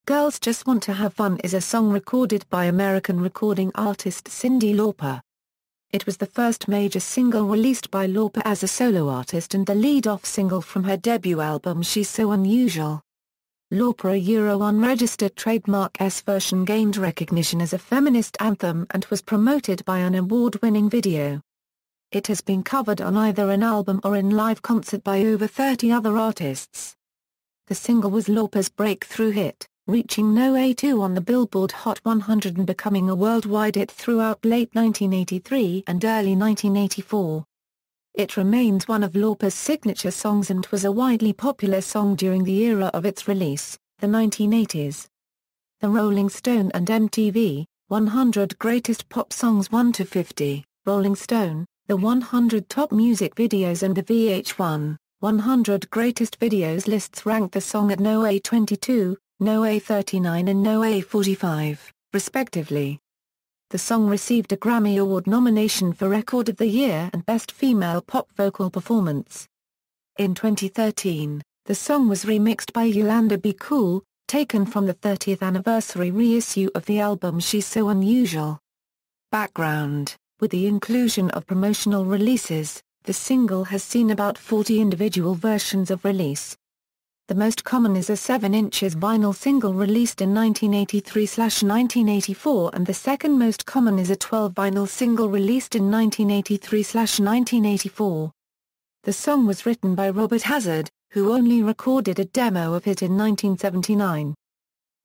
Girls Just Want to Have Fun is a song recorded by American recording artist Cyndi Lauper. It was the first major single released by Lauper as a solo artist and the lead-off single from her debut album She's So Unusual. Lauper, a Euro unregistered trademark S version, gained recognition as a feminist anthem and was promoted by an award-winning video. It has been covered on either an album or in live concert by over 30 other artists. The single was Lauper's breakthrough hit, reaching No. 2 on the Billboard Hot 100 and becoming a worldwide hit throughout late 1983 and early 1984. It remains one of Lauper's signature songs and was a widely popular song during the era of its release, the 1980s. The Rolling Stone and MTV, 100 Greatest Pop Songs 1 to 50, Rolling Stone, the 100 Top Music Videos and the VH1, 100 Greatest Videos lists ranked the song at No. 22, No. 39 and No. 45, respectively. The song received a Grammy Award nomination for Record of the Year and Best Female Pop Vocal Performance. In 2013, the song was remixed by Yolanda Be Cool, taken from the 30th anniversary reissue of the album She's So Unusual. Background: with the inclusion of promotional releases, the single has seen about 40 individual versions of release. The most common is a 7" vinyl single released in 1983/1984 and the second most common is a 12 vinyl single released in 1983/1984. The song was written by Robert Hazard, who only recorded a demo of it in 1979.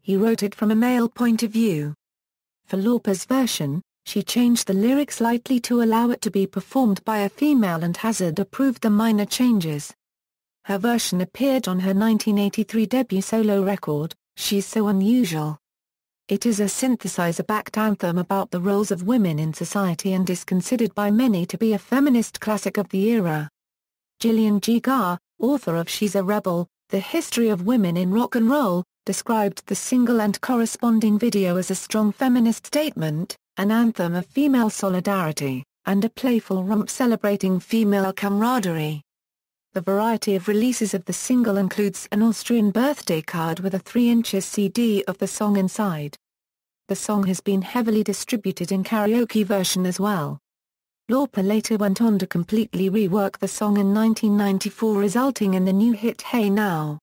He wrote it from a male point of view. For Lauper's version, she changed the lyrics slightly to allow it to be performed by a female and Hazard approved the minor changes. Her version appeared on her 1983 debut solo record, She's So Unusual. It is a synthesizer-backed anthem about the roles of women in society and is considered by many to be a feminist classic of the era. Gillian G. Garr, author of She's a Rebel, The History of Women in Rock and Roll, described the single and corresponding video as a strong feminist statement, an anthem of female solidarity, and a playful romp celebrating female camaraderie. The variety of releases of the single includes an Austrian birthday card with a 3" CD of the song inside. The song has been heavily distributed in karaoke version as well. Lauper later went on to completely rework the song in 1994, resulting in the new hit Hey Now.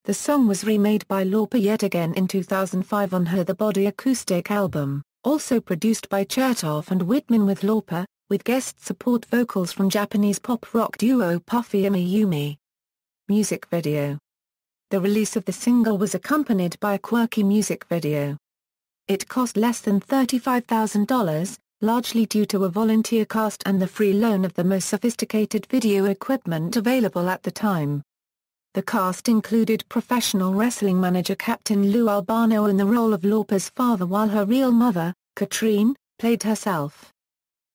The song was remade by Lauper yet again in 2005 on her The Body acoustic album, also produced by Chertoff and Whitman with Lauper, with guest support vocals from Japanese pop-rock duo Puffy Yumi. Music video. The release of the single was accompanied by a quirky music video. It cost less than $35,000, largely due to a volunteer cast and the free loan of the most sophisticated video equipment available at the time. The cast included professional wrestling manager Captain Lou Albano in the role of Lauper's father, while her real mother, Katrine, played herself.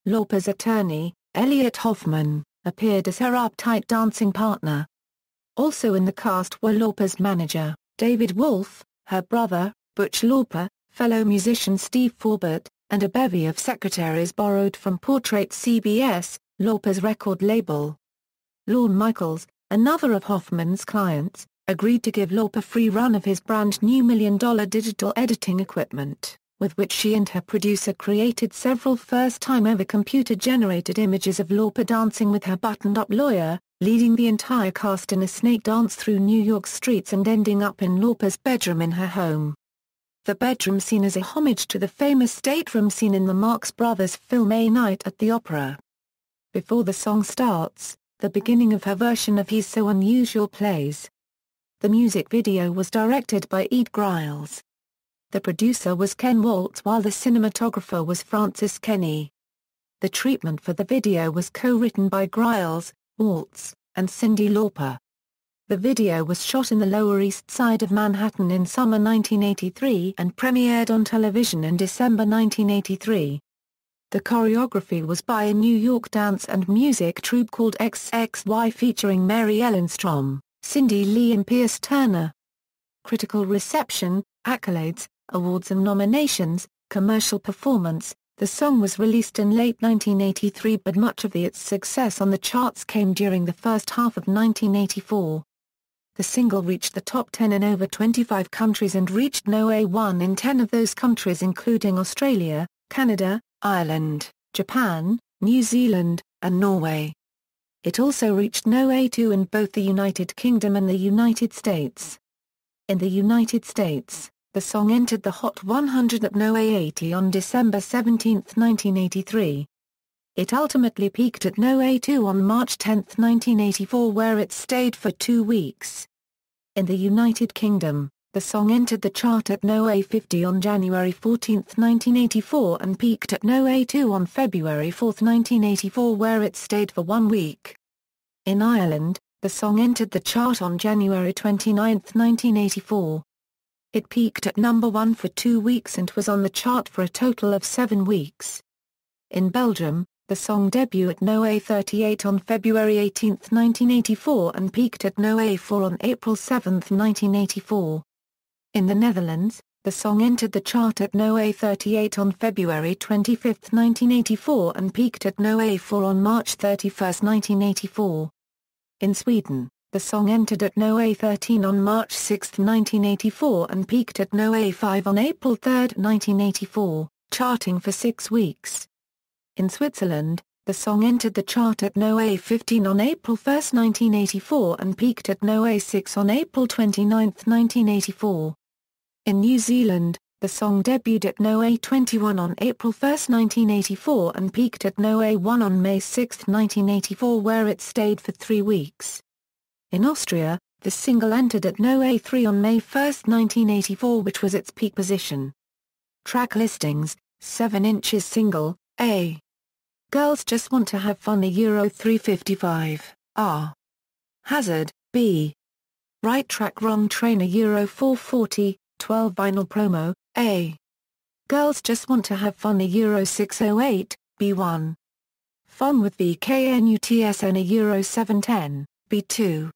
Lauper's attorney, Elliot Hoffman, appeared as her uptight dancing partner. Also in the cast were Lauper's manager, David Wolff, her brother, Butch Lauper, fellow musician Steve Forbert, and a bevy of secretaries borrowed from Portrait CBS, Lauper's record label. Lorne Michaels, another of Hoffman's clients, agreed to give Lauper free run of his brand new $1 million digital editing equipment, with which she and her producer created several first-time-ever computer-generated images of Lauper dancing with her buttoned-up lawyer, leading the entire cast in a snake dance through New York streets and ending up in Lauper's bedroom in her home. The bedroom scene is a homage to the famous stateroom scene in the Marx Brothers film A Night at the Opera. Before the song starts, the beginning of her version of He's So Unusual plays. The music video was directed by Ed Griles. The producer was Ken Waltz while the cinematographer was Francis Kenny. The treatment for the video was co-written by Griles, Waltz, and Cyndi Lauper. The video was shot in the Lower East Side of Manhattan in summer 1983 and premiered on television in December 1983. The choreography was by a New York dance and music troupe called XXY featuring Mary Ellen Strom, Cindy Lee and Pierce Turner. Critical reception, accolades, awards and nominations, commercial performance. The song was released in late 1983 but much of its success on the charts came during the first half of 1984. The single reached the top 10 in over 25 countries and reached No. 1 in 10 of those countries, including Australia, Canada, Ireland, Japan, New Zealand, and Norway. It also reached No. 2 in both the United Kingdom and the United States. In the United States, the song entered the Hot 100 at No. 80 on December 17, 1983. It ultimately peaked at No. 2 on March 10, 1984, where it stayed for 2 weeks. In the United Kingdom, the song entered the chart at No. 50 on January 14, 1984 and peaked at No. 2 on February 4, 1984, where it stayed for 1 week. In Ireland, the song entered the chart on January 29, 1984. It peaked at number 1 for 2 weeks and was on the chart for a total of 7 weeks. In Belgium, the song debuted at No. 38 on February 18, 1984 and peaked at No. 4 on April 7, 1984. In the Netherlands, the song entered the chart at No. 38 on February 25, 1984 and peaked at No. 4 on March 31, 1984. In Sweden, the song entered at No. 13 on March 6, 1984 and peaked at No. 5 on April 3, 1984, charting for 6 weeks. In Switzerland, the song entered the chart at No. 15 on April 1, 1984 and peaked at No. 6 on April 29, 1984. In New Zealand, the song debuted at No. 21 on April 1, 1984 and peaked at No. 1 on May 6, 1984, where it stayed for 3 weeks. In Austria, the single entered at No. 3 on May 1, 1984, which was its peak position. Track listings: 7 inches single, A. Girls Just Want to Have Fun, Euro 355, R. Hazard, B. Right Track Wrong Train, Euro 440, 12 vinyl promo, A. Girls Just Want to Have Fun, Euro 608, B1. Fun with VKNUTSN, Euro 710, B2.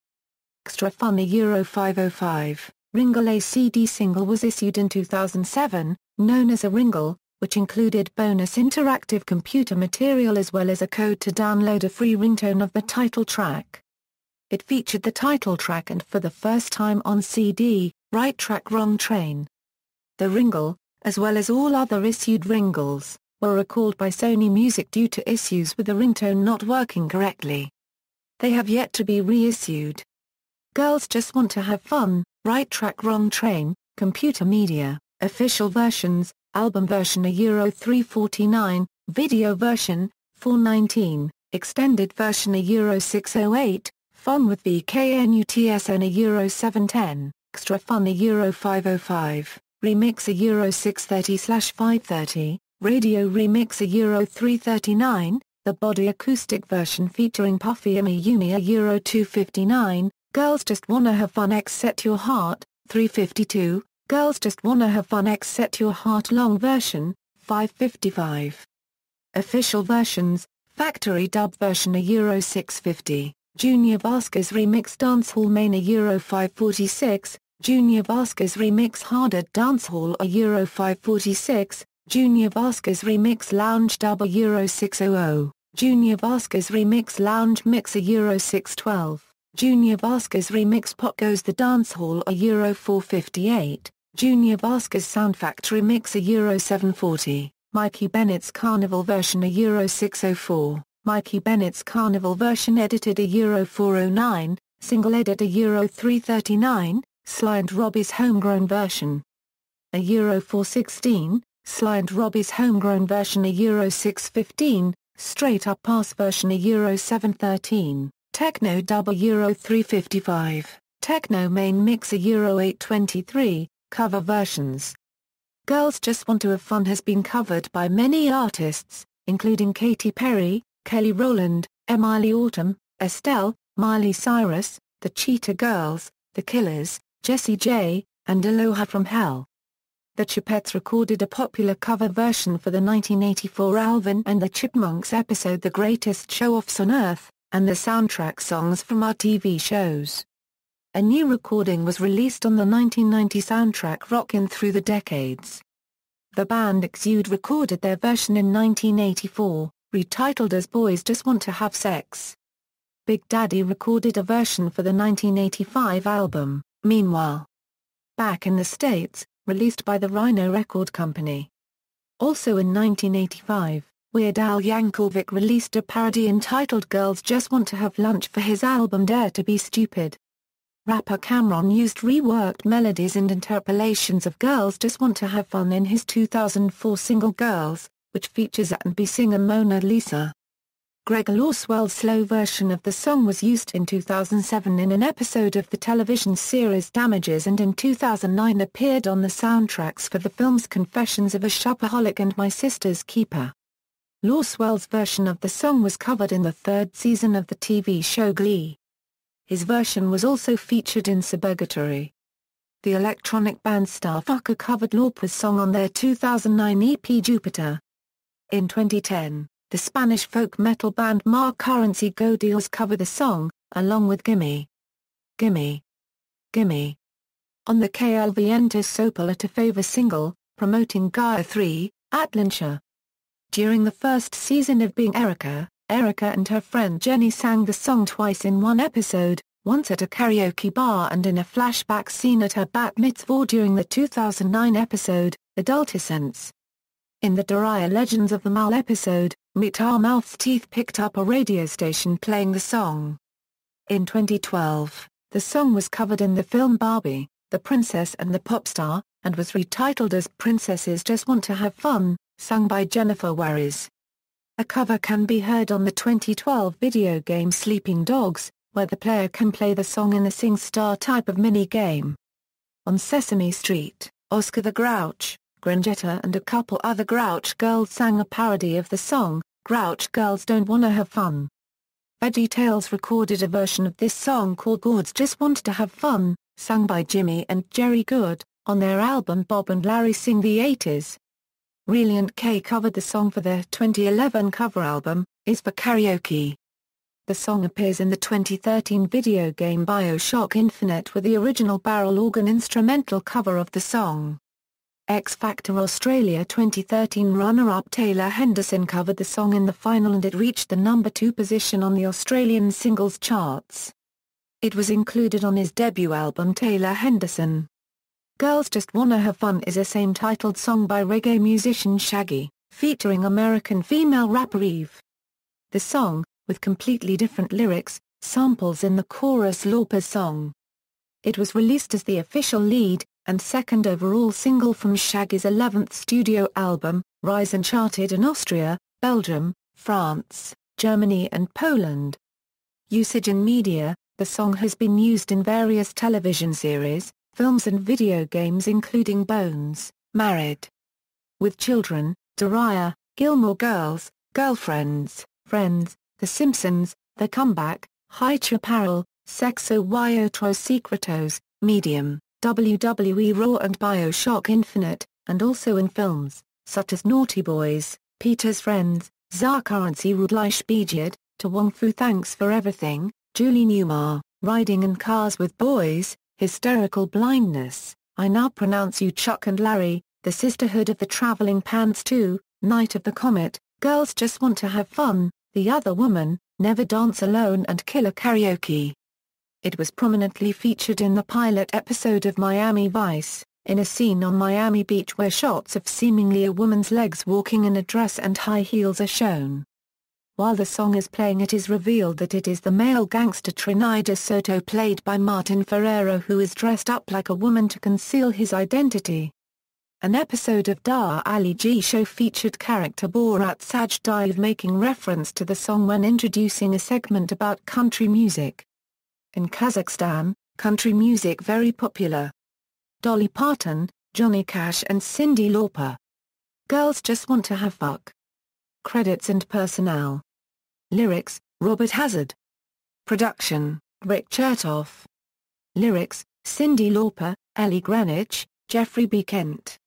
Extra Fun, Euro 505, Ringle. A CD single was issued in 2007, known as a Ringle, which included bonus interactive computer material as well as a code to download a free ringtone of the title track. It featured the title track and, for the first time on CD, Right Track Wrong Train. The Ringle, as well as all other issued Ringles, were recalled by Sony Music due to issues with the ringtone not working correctly. They have yet to be reissued. Girls Just Want to Have Fun, Right Track Wrong Train, Computer Media, Official Versions, Album Version, Euro 349, Video Version, 419, Extended Version, Euro 608, Fun with VKNUTSN, Euro 710, Extra Fun, Euro 505, Remix, Euro 630/530, Radio Remix, Euro 339, The Body Acoustic Version featuring Puffy and Mayumi, Euro 259, Girls Just Wanna Have Fun X Set Your Heart, 352, Girls Just Wanna Have Fun X Set Your Heart Long Version, 555. Official Versions, Factory Dub Version, Euro 650, Junior Vasquez Remix Dancehall Main, Euro 546, Junior Vasquez Remix Harder Dancehall, Euro 546, Junior Vasquez Remix Lounge Dub, Euro 600, Junior Vasquez Remix Lounge Mix, Euro 612, Junior Vasquez Remix Pop Goes the Dancehall, Euro 458, Junior Vasquez Sound Factory Mix, Euro 740, Mikey Bennett's Carnival Version, Euro 604, Mikey Bennett's Carnival Version Edited, Euro 409, Single Edit, Euro 339, Sly and Robbie's Homegrown Version, Euro 416, Sly and Robbie's Homegrown Version, Euro 615, Straight Up Pass Version, Euro 713, Techno Dub, Euro 355, Techno Main Mix, Euro 823, Cover Versions. Girls Just Want to Have Fun has been covered by many artists, including Katy Perry, Kelly Rowland, Emily Autumn, Estelle, Miley Cyrus, The Cheetah Girls, The Killers, Jessie J, and Aloha from Hell. The Chipettes recorded a popular cover version for the 1984 Alvin and the Chipmunks episode The Greatest Show-Offs on Earth, and the soundtrack songs from our TV shows. A new recording was released on the 1990 soundtrack Rockin' Through the Decades. The band Exude recorded their version in 1984, retitled as Boys Just Want to Have Sex. Big Daddy recorded a version for the 1985 album, Meanwhile. Back in the States, released by the Rhino Record Company. Also in 1985, Weird Al Yankovic released a parody entitled Girls Just Want to Have Lunch for his album Dare to Be Stupid. Rapper Cam'ron used reworked melodies and interpolations of Girls Just Want to Have Fun in his 2004 single Girls, which features R&B singer Mona Lisa. Greg Lawswell's slow version of the song was used in 2007 in an episode of the television series Damages and in 2009 appeared on the soundtracks for the films Confessions of a Shopaholic and My Sister's Keeper. Lawswell's version of the song was covered in the third season of the TV show Glee. His version was also featured in Suburgatory. The electronic band Starfucker covered Lauper's song on their 2009 EP Jupiter. In 2010, the Spanish folk metal band Mar Currency Go Dios covered the song, along with Gimme, Gimme, Gimme, on the Que el Viento Sopla a Favor single, promoting Gaia 3, Atlantia. During the first season of Being Erica, Erica and her friend Jenny sang the song twice in one episode, once at a karaoke bar and in a flashback scene at her bat mitzvah during the 2009 episode, Adolescence. In the Daria Legends of the Mal episode, Muhtar Mouth's Teeth picked up a radio station playing the song. In 2012, the song was covered in the film Barbie, The Princess and the Popstar, and was retitled as Princesses Just Want to Have Fun, sung by Jennifer Warnes. A cover can be heard on the 2012 video game Sleeping Dogs, where the player can play the song in a SingStar type of mini-game. On Sesame Street, Oscar the Grouch, Grangetta and a couple other Grouch girls sang a parody of the song, Grouch Girls Don't Wanna Have Fun. VeggieTales recorded a version of this song called Gourds Just Want to Have Fun, sung by Jimmy and Jerry Good, on their album Bob and Larry Sing the 80s. Reliant K covered the song for their 2011 cover album, Is for Karaoke. The song appears in the 2013 video game BioShock Infinite with the original barrel organ instrumental cover of the song. X Factor Australia 2013 runner-up Taylor Henderson covered the song in the final and it reached the number 2 position on the Australian singles charts. It was included on his debut album Taylor Henderson. Girls Just Wanna Have Fun is a same-titled song by reggae musician Shaggy, featuring American female rapper Eve. The song, with completely different lyrics, samples in the chorus Lauper's song. It was released as the official lead, and second overall single from Shaggy's 11th studio album, Rise and charted in Austria, Belgium, France, Germany and Poland. Usage in media: the song has been used in various television series, films and video games including Bones, Married with Children, Daria, Gilmore Girls, Girlfriends, Friends, The Simpsons, The Comeback, High Chaparral, Sexo y Otros Secretos, Medium, WWE Raw and BioShock Infinite, and also in films, such as Naughty Boys, Peter's Friends, Za Currency Rudlish Bijid, To Wong Fu Thanks for Everything, Julie Newmar, Riding in Cars with Boys, Hysterical Blindness, I Now Pronounce You Chuck and Larry, The Sisterhood of the Traveling Pants 2, Night of the Comet, Girls Just Want to Have Fun, The Other Woman, Never Dance Alone and Killer Karaoke. It was prominently featured in the pilot episode of Miami Vice, in a scene on Miami Beach where shots of seemingly a woman's legs walking in a dress and high heels are shown. While the song is playing, it is revealed that it is the male gangster Trinidad Soto played by Martin Ferrero who is dressed up like a woman to conceal his identity. An episode of Dar Ali G Show featured character Borat Sajdiyev making reference to the song when introducing a segment about country music. In Kazakhstan, country music very popular. Dolly Parton, Johnny Cash and Cyndi Lauper. Girls Just Want to Have Fuck. Credits and personnel. Lyrics, Robert Hazard. Production, Rick Chertoff. Lyrics, Cyndi Lauper, Ellie Greenwich, Jeffrey B. Kent.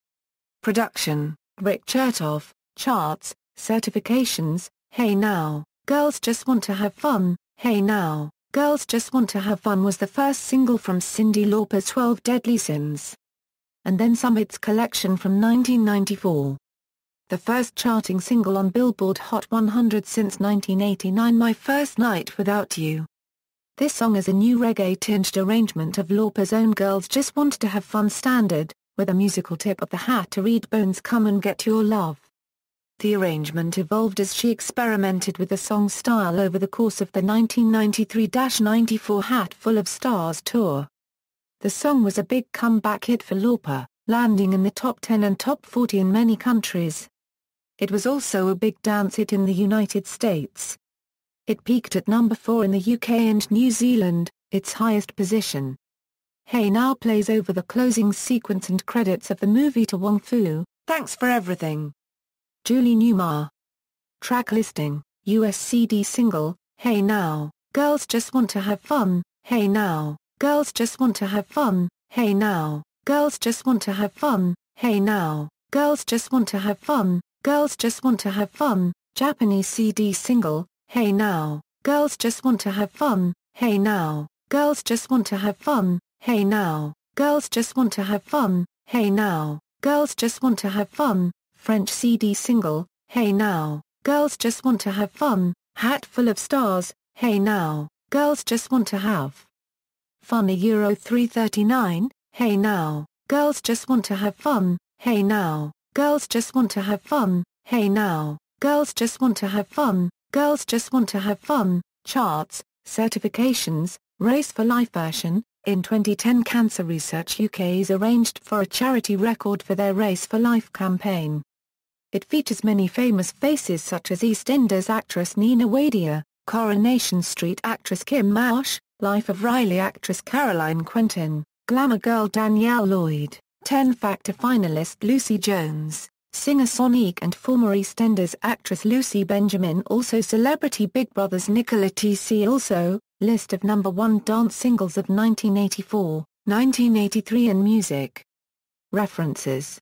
Production, Rick Chertoff. Charts, certifications, Hey Now, Girls Just Want to Have Fun, Hey Now, Girls Just Want to Have Fun was the first single from Cyndi Lauper's 12 Deadly Sins. And Then Some Hits collection from 1994. The first charting single on Billboard Hot 100 since 1989, My First Night Without You. This song is a new reggae-tinged arrangement of Lauper's own Girls Just Want to Have Fun standard, with a musical tip of the hat to read Bones Come and Get Your Love. The arrangement evolved as she experimented with the song's style over the course of the 1993-94 Hat Full of Stars tour. The song was a big comeback hit for Lauper, landing in the top 10 and top 40 in many countries. It was also a big dance hit in the United States. It peaked at number 4 in the UK and New Zealand, its highest position. Hey Now plays over the closing sequence and credits of the movie To Wong Foo, Thanks for Everything. Julie Newmar. Track listing, US CD single, Hey Now, Girls Just Want to Have Fun, Hey Now, Girls Just Want to Have Fun, Hey Now, Girls Just Want to Have Fun, Hey Now, Girls Just Want to Have Fun, Girls Just Want to Have Fun, Japanese CD single, Hey Now, Girls Just Want to Have Fun, Hey Now, Girls Just Want to Have Fun, Hey Now, Girls Just Want to Have Fun, Hey Now, Girls Just Want to Have Fun, French CD single, Hey Now, Girls Just Want to Have Fun, Hat Full of Stars, Hey Now, Girls Just Want to Have Fun Euro 339, Hey Now, Girls Just Want to Have Fun, Hey Now, Girls Just Want to Have Fun, Hey Now, Girls Just Want to Have Fun, Girls Just Want to Have Fun, charts, certifications, Race for Life version. In 2010 Cancer Research UK's arranged for a charity record for their Race for Life campaign. It features many famous faces such as EastEnders actress Nina Wadia, Coronation Street actress Kim Marsh, Life of Riley actress Caroline Quentin, glamour girl Danielle Lloyd, 10 Factor finalist Lucy Jones, singer Sonique and former EastEnders actress Lucy Benjamin. Also Celebrity Big Brother's Nicola T.C. Also, list of number 1 dance singles of 1984, 1983 and music. References